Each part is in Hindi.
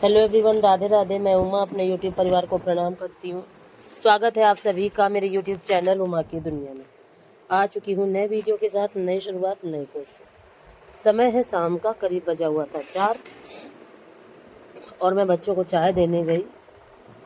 Hello everyone, Radhe Radhe. मैं उमा अपने यूट्यूब परिवार को प्रणाम करती हूँ। स्वागत है आप सभी का मेरे यूट्यूब चैनल उमा की दुनिया में। आ चुकी हूँ नए वीडियो के साथ, नई शुरुआत, नई कोशिश। समय है शाम का, करीब बजा हुआ था 4 और मैं बच्चों को चाय देने गई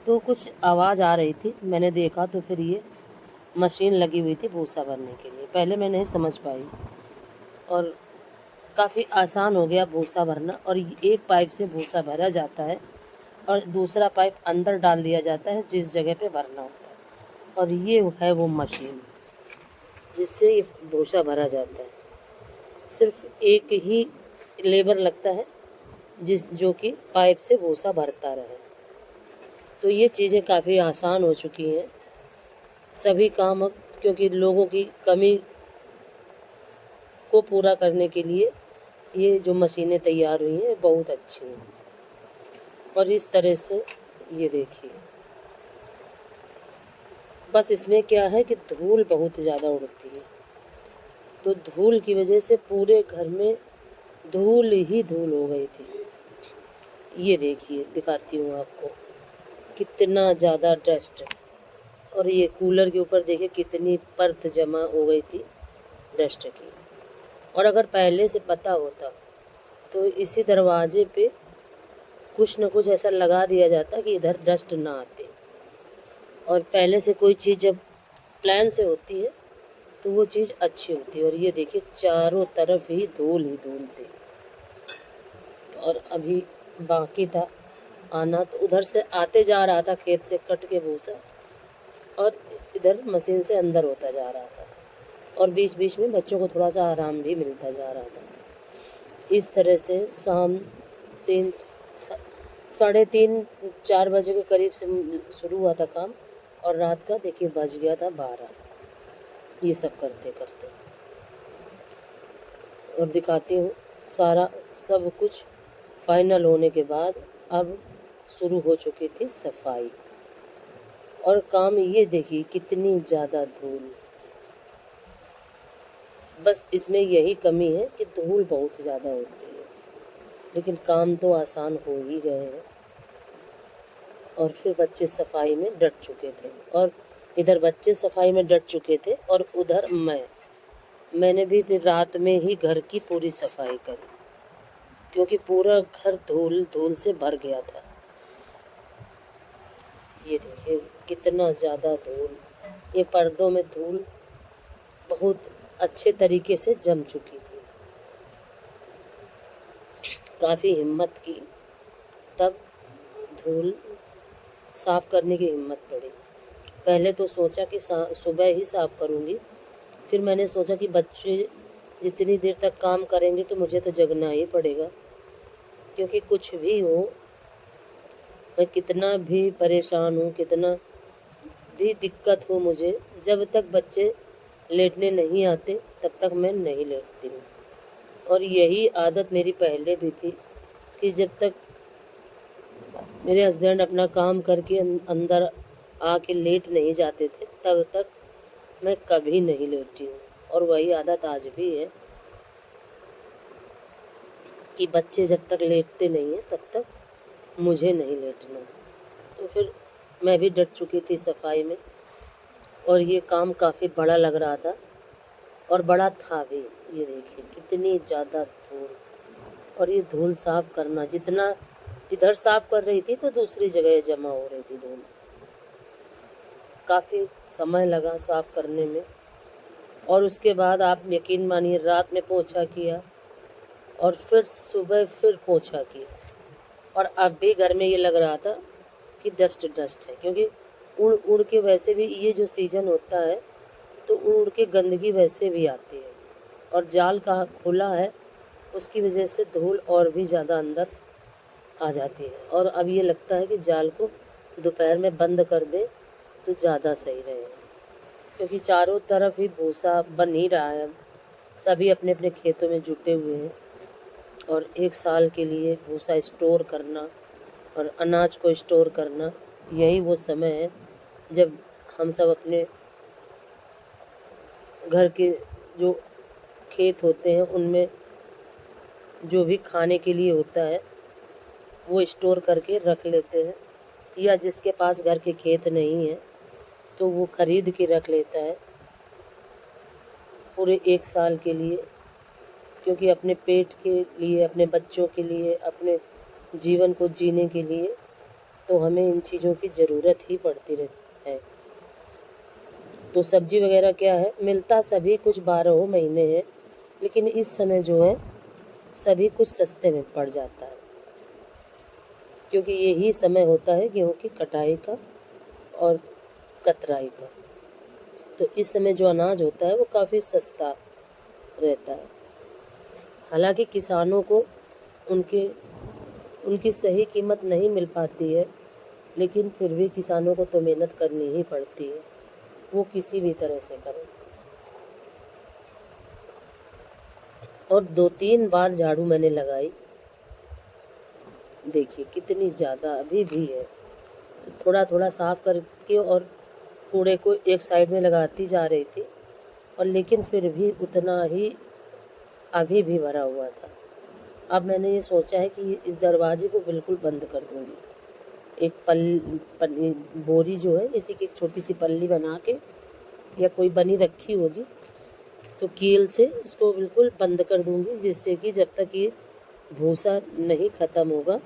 तो कुछ आवाज़ आ रही थी। मैंने देखा तो फिर ये मशीन लगी हुई थी भूसा भरने के लिए। पहले मैं नहीं समझ पाई और काफ़ी आसान हो गया भूसा भरना। और एक पाइप से भूसा भरा जाता है और दूसरा पाइप अंदर डाल दिया जाता है जिस जगह पे भरना होता है। और ये है वो मशीन जिससे ये भूसा भरा जाता है। सिर्फ एक ही लेबर लगता है जो कि पाइप से भूसा भरता रहे। तो ये चीज़ें काफ़ी आसान हो चुकी हैं। सभी काम अब, क्योंकि लोगों की कमी को पूरा करने के लिए ये जो मशीनें तैयार हुई हैं बहुत अच्छी हैं। और इस तरह से ये देखिए, बस इसमें क्या है कि धूल बहुत ज़्यादा उड़ती है, तो धूल की वजह से पूरे घर में धूल ही धूल हो गई थी। ये देखिए, दिखाती हूँ आपको कितना ज़्यादा डस्ट। और ये कूलर के ऊपर देखिए कितनी परत जमा हो गई थी डस्ट की। और अगर पहले से पता होता तो इसी दरवाजे पे कुछ न कुछ ऐसा लगा दिया जाता कि इधर डस्ट ना आते। और पहले से कोई चीज़ जब प्लान से होती है तो वो चीज़ अच्छी होती है। और ये देखिए चारों तरफ ही धूल थी। और अभी बाकी था आना, तो उधर से आते जा रहा था खेत से कट के भूसा, और इधर मशीन से अंदर होता जा रहा था। और बीच बीच में बच्चों को थोड़ा सा आराम भी मिलता जा रहा था। इस तरह से शाम 3 साढ़े 3-4 बजे के करीब से शुरू हुआ था काम, और रात का देखिए बज गया था 12। ये सब करते करते और दिखाती हूँ सारा सब कुछ फाइनल होने के बाद अब शुरू हो चुकी थी सफाई। और काम ये देखिए कितनी ज़्यादा धूल। बस इसमें यही कमी है कि धूल बहुत ज़्यादा होती है, लेकिन काम तो आसान हो ही गए हैं। और फिर बच्चे सफाई में डट चुके थे, और इधर बच्चे सफाई में डट चुके थे और उधर मैंने भी फिर रात में ही घर की पूरी सफाई करी, क्योंकि पूरा घर धूल धूल से भर गया था। ये देखिए कितना ज़्यादा धूल, ये पर्दों में धूल बहुत अच्छे तरीके से जम चुकी थी। काफ़ी हिम्मत की, तब धूल साफ़ करने की हिम्मत पड़ी। पहले तो सोचा कि सुबह ही साफ़ करूँगी, फिर मैंने सोचा कि बच्चे जितनी देर तक काम करेंगे तो मुझे तो जगना ही पड़ेगा, क्योंकि कुछ भी हो, मैं कितना भी परेशान हूँ, कितना भी दिक्कत हो मुझे, जब तक बच्चे लेटने नहीं आते तब तक मैं नहीं लेटती हूँ। और यही आदत मेरी पहले भी थी कि जब तक मेरे हस्बैंड अपना काम करके अंदर आके लेट नहीं जाते थे तब तक मैं कभी नहीं लेटी हूँ। और वही आदत आज भी है कि बच्चे जब तक लेटते नहीं हैं तब तक मुझे नहीं लेटना। तो फिर मैं भी डट चुकी थी सफाई में, और ये काम काफ़ी बड़ा लग रहा था और बड़ा था भी। ये देखिए कितनी ज़्यादा धूल, और ये धूल साफ़ करना, जितना इधर साफ़ कर रही थी तो दूसरी जगह जमा हो रही थी धूल। काफ़ी समय लगा साफ़ करने में। और उसके बाद आप यकीन मानिए रात में पोंछा किया और फिर सुबह फिर पोंछा किया, और अब भी घर में ये लग रहा था कि डस्ट है, क्योंकि उड़ उड़ के वैसे भी ये जो सीज़न होता है तो उड़ उड़ के गंदगी वैसे भी आती है, और जाल का खुला है उसकी वजह से धूल और भी ज़्यादा अंदर आ जाती है। और अब ये लगता है कि जाल को दोपहर में बंद कर दें तो ज़्यादा सही रहेगा, क्योंकि चारों तरफ ही भूसा बन ही रहा है। सभी अपने अपने खेतों में जुटे हुए हैं, और 1 साल के लिए भूसा स्टोर करना और अनाज को स्टोर करना, यही वो समय है जब हम सब अपने घर के जो खेत होते हैं उनमें जो भी खाने के लिए होता है वो स्टोर करके रख लेते हैं, या जिसके पास घर के खेत नहीं है तो वो खरीद के रख लेता है पूरे 1 साल के लिए, क्योंकि अपने पेट के लिए, अपने बच्चों के लिए, अपने जीवन को जीने के लिए तो हमें इन चीज़ों की ज़रूरत ही पड़ती रहती है। तो सब्जी वगैरह क्या है, मिलता सभी कुछ 12 महीने है, लेकिन इस समय जो है सभी कुछ सस्ते में पड़ जाता है, क्योंकि यही समय होता है गेहूं की कटाई का और कतराई का। तो इस समय जो अनाज होता है वो काफ़ी सस्ता रहता है। हालांकि किसानों को उनकी सही कीमत नहीं मिल पाती है, लेकिन फिर भी किसानों को तो मेहनत करनी ही पड़ती है, वो किसी भी तरह से करें। और 2-3 बार झाड़ू मैंने लगाई, देखिए कितनी ज़्यादा अभी भी है। थोड़ा थोड़ा साफ करके और कूड़े को एक साइड में लगाती जा रही थी, और लेकिन फिर भी उतना ही अभी भी भरा हुआ था। अब मैंने ये सोचा है कि इस दरवाजे को बिल्कुल बंद कर दूँगी। एक पल्ली बोरी जो है, इसी की एक छोटी सी पल्ली बना के, या कोई बनी रखी होगी तो कील से इसको बिल्कुल बंद कर दूँगी, जिससे कि जब तक ये भूसा नहीं ख़त्म होगा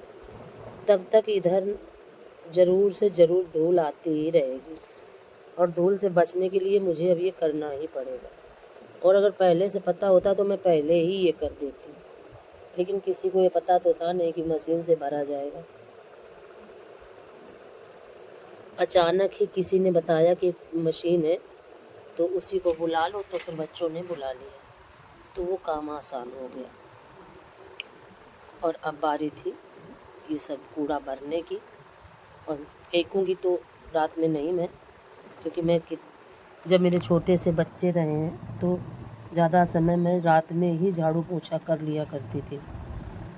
तब तक इधर ज़रूर से ज़रूर धूल आती ही रहेगी। और धूल से बचने के लिए मुझे अब ये करना ही पड़ेगा। और अगर पहले से पता होता तो मैं पहले ही ये कर देती, लेकिन किसी को ये पता तो था नहीं कि मशीन से भरा जाएगा। अचानक ही किसी ने बताया कि मशीन है तो उसी को बुला लो, तो फिर बच्चों ने बुला लिया, तो वो काम आसान हो गया। और अब बारी थी ये सब कूड़ा भरने की, और फेंकूँगी तो रात में नहीं मैं, क्योंकि जब मेरे छोटे से बच्चे रहे हैं तो ज़्यादा समय मैं रात में ही झाड़ू पोछा कर लिया करती थी,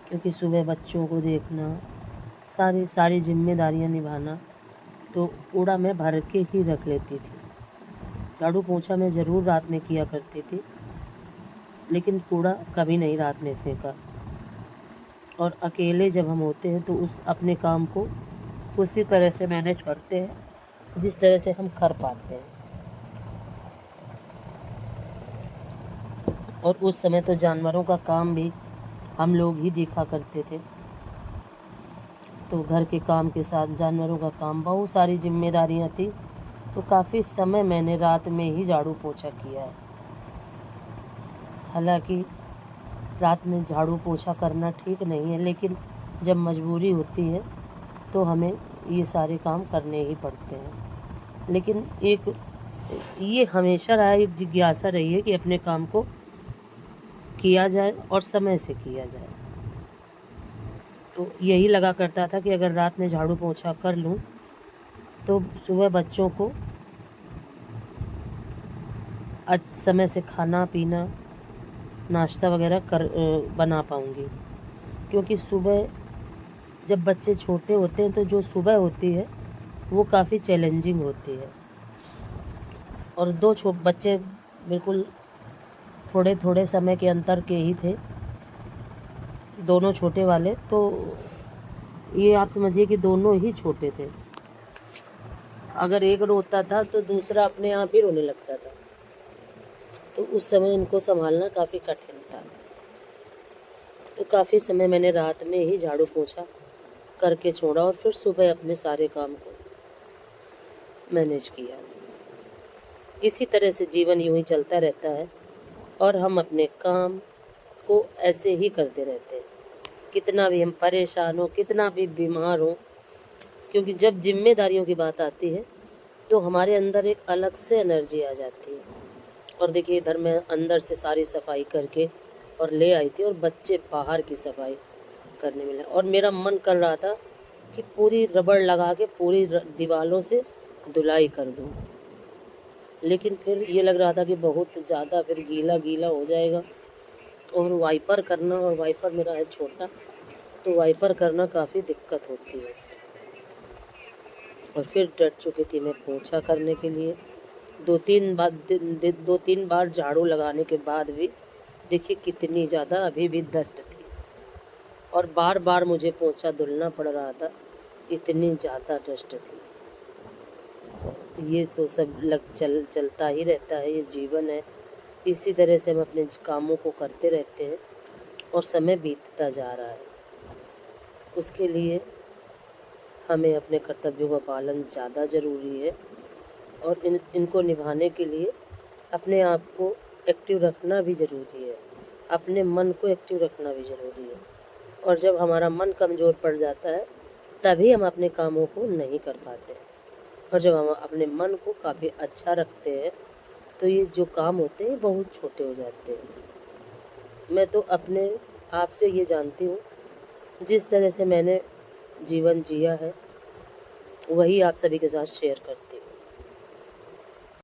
क्योंकि सुबह बच्चों को देखना, सारी जिम्मेदारियां निभाना, तो कूड़ा मैं भर के ही रख लेती थी। झाड़ू पोछा मैं ज़रूर रात में किया करती थी, लेकिन कूड़ा कभी नहीं रात में फेंका। और अकेले जब हम होते हैं तो उस अपने काम को उसी तरह से मैनेज करते हैं जिस तरह से हम कर पाते हैं। और उस समय तो जानवरों का काम भी हम लोग ही देखा करते थे, तो घर के काम के साथ जानवरों का काम, बहुत सारी जिम्मेदारियां थी, तो काफ़ी समय मैंने रात में ही झाड़ू पोछा किया है। हालांकि रात में झाड़ू पोछा करना ठीक नहीं है, लेकिन जब मजबूरी होती है तो हमें ये सारे काम करने ही पड़ते हैं। लेकिन ये हमेशा एक जिज्ञासा रही है कि अपने काम को किया जाए और समय से किया जाए। तो यही लगा करता था कि अगर रात में झाड़ू पोछा कर लूँ तो सुबह बच्चों को समय से खाना पीना, नाश्ता वगैरह बना पाऊँगी। क्योंकि सुबह जब बच्चे छोटे होते हैं तो जो सुबह होती है वो काफ़ी चैलेंजिंग होती है। और 2 बच्चे बिल्कुल थोड़े थोड़े समय के अंतर के ही थे, दोनों छोटे वाले, तो ये आप समझिए कि दोनों ही छोटे थे। अगर एक रोता था तो दूसरा अपने आप ही रोने लगता था, तो उस समय इनको संभालना काफ़ी कठिन था। तो काफ़ी समय मैंने रात में ही झाड़ू पोछा करके छोड़ा, और फिर सुबह अपने सारे काम को मैनेज किया। इसी तरह से जीवन यूं ही चलता रहता है, और हम अपने काम को ऐसे ही करते रहते हैं, कितना भी हम परेशान हो, कितना भी बीमार हो। क्योंकि जब जिम्मेदारियों की बात आती है तो हमारे अंदर एक अलग से एनर्जी आ जाती है। और देखिए, इधर मैं अंदर से सारी सफाई करके और ले आई थी, और बच्चे बाहर की सफाई करने मिले, और मेरा मन कर रहा था कि पूरी रबड़ लगा के पूरी दीवारों से धुलाई कर दूं, लेकिन फिर ये लग रहा था कि बहुत ज़्यादा फिर गीला गीला हो जाएगा, और वाइपर करना, और वाइपर मेरा है छोटा, तो वाइपर करना काफ़ी दिक्कत होती है। और फिर डट चुकी थी मैं पोछा करने के लिए। 2-3 बार झाड़ू लगाने के बाद भी देखिए कितनी ज़्यादा अभी भी डस्ट थी, और बार बार मुझे पोंछा धुलना पड़ रहा था, इतनी ज़्यादा डस्ट थी। ये तो सब चलता ही रहता है, ये जीवन है। इसी तरह से हम अपने कामों को करते रहते हैं और समय बीतता जा रहा है। उसके लिए हमें अपने कर्तव्यों का पालन ज़्यादा ज़रूरी है और इनको निभाने के लिए अपने आप को एक्टिव रखना भी ज़रूरी है, अपने मन को एक्टिव रखना भी ज़रूरी है। और जब हमारा मन कमज़ोर पड़ जाता है तभी हम अपने कामों को नहीं कर पाते। और जब हम अपने मन को काफ़ी अच्छा रखते हैं तो ये जो काम होते हैं बहुत छोटे हो जाते हैं। मैं तो अपने आप से ये जानती हूँ, जिस तरह से मैंने जीवन जिया है वही आप सभी के साथ शेयर करती हूँ।